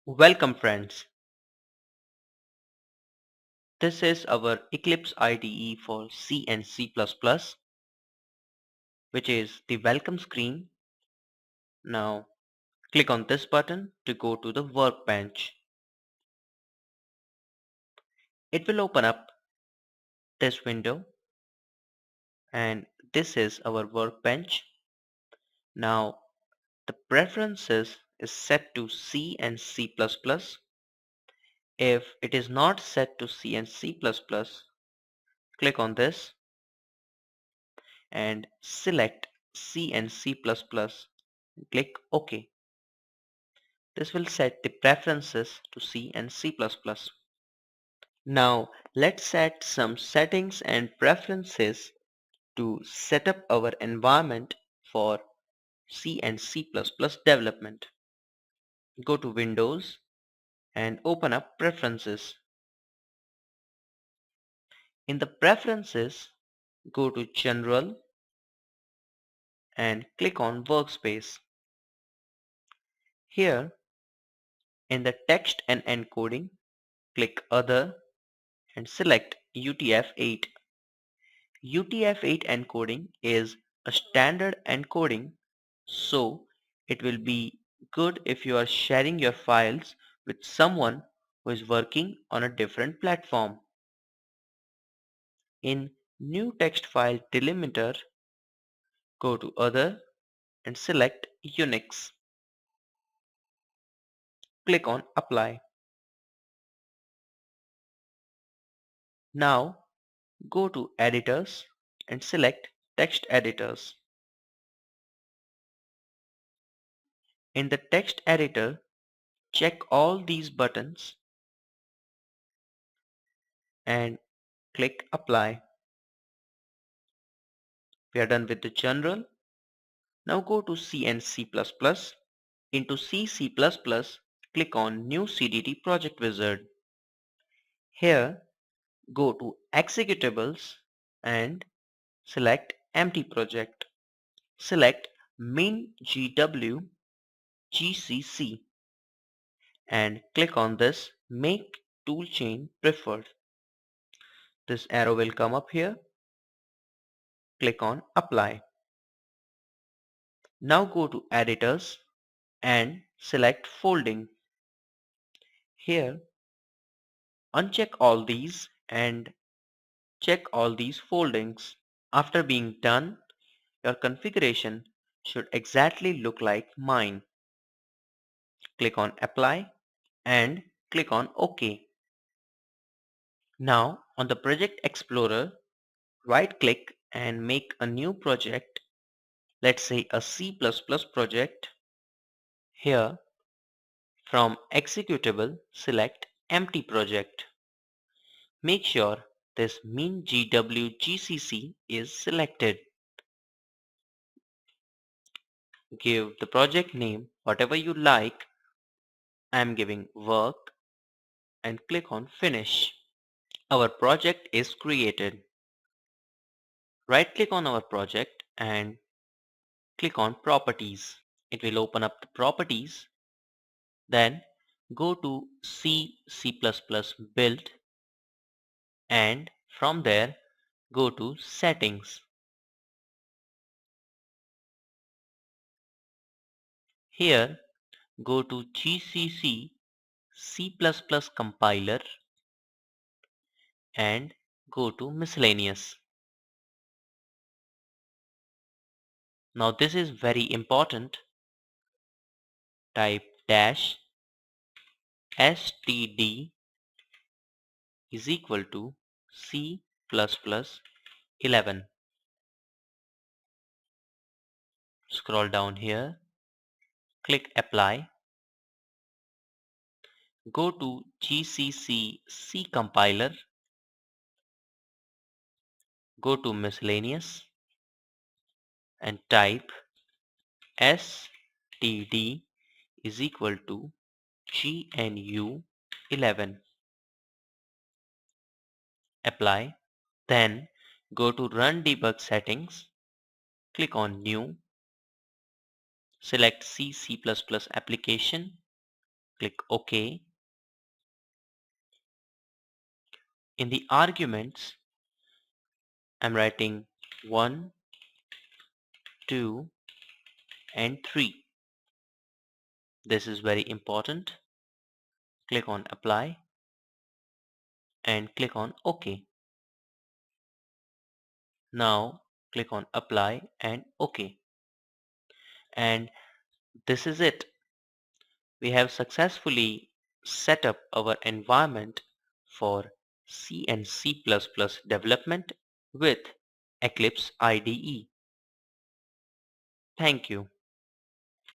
Welcome friends. This is our Eclipse IDE for C and C++, which is the welcome screen. Now click on this button to go to the workbench. It will open up this window and this is our workbench. Now the preferences is set to C and C++. If it is not set to C and C++, click on this and select C and C++. Click OK. This will set the preferences to C and C++. Now let's set some settings and preferences to set up our environment for C and C++ development. Go to Windows and open up Preferences. In the Preferences, go to General and click on Workspace. Here in the Text and Encoding, click Other and select UTF-8. UTF-8 encoding is a standard encoding, so it will be good if you are sharing your files with someone who is working on a different platform. In New Text File Delimiter, go to Other and select Unix. Click on Apply. Now go to Editors and select Text Editors. In the text editor, check all these buttons and click Apply. We are done with the general. Now go to C and C++. Into C++, click on New CDT Project Wizard. Here, go to Executables and select Empty Project. Select min.gw gcc and click on this Make Toolchain Preferred. This arrow will come up here. Click on Apply. Now go to Editors and select Folding. Here, uncheck all these and check all these foldings. After being done, your configuration should exactly look like mine. Click on Apply and click on OK. Now on the Project Explorer, right-click and make a new project. Let's say a C++ project. Here, from Executable, select Empty Project. Make sure this min.gw gcc is selected. Give the project name whatever you like. I'm giving work and click on Finish. Our project is created. Right click on our project and click on Properties. It will open up the properties. Then go to C Build and from there go to Settings. Here go to GCC C++ compiler and go to Miscellaneous. Now this is very important. Type dash std is equal to C++ 11. Scroll down here, click Apply, go to GCC C compiler, go to Miscellaneous and type std is equal to GNU 11. Apply. Then go to Run Debug Settings, click on New, select C application Click OK. In the arguments, I'm writing 1, 2, and 3. This is very important. Click on Apply and click on OK. Now click on Apply and OK. And this is it. We have successfully set up our environment for C and C++ development with Eclipse IDE. Thank you.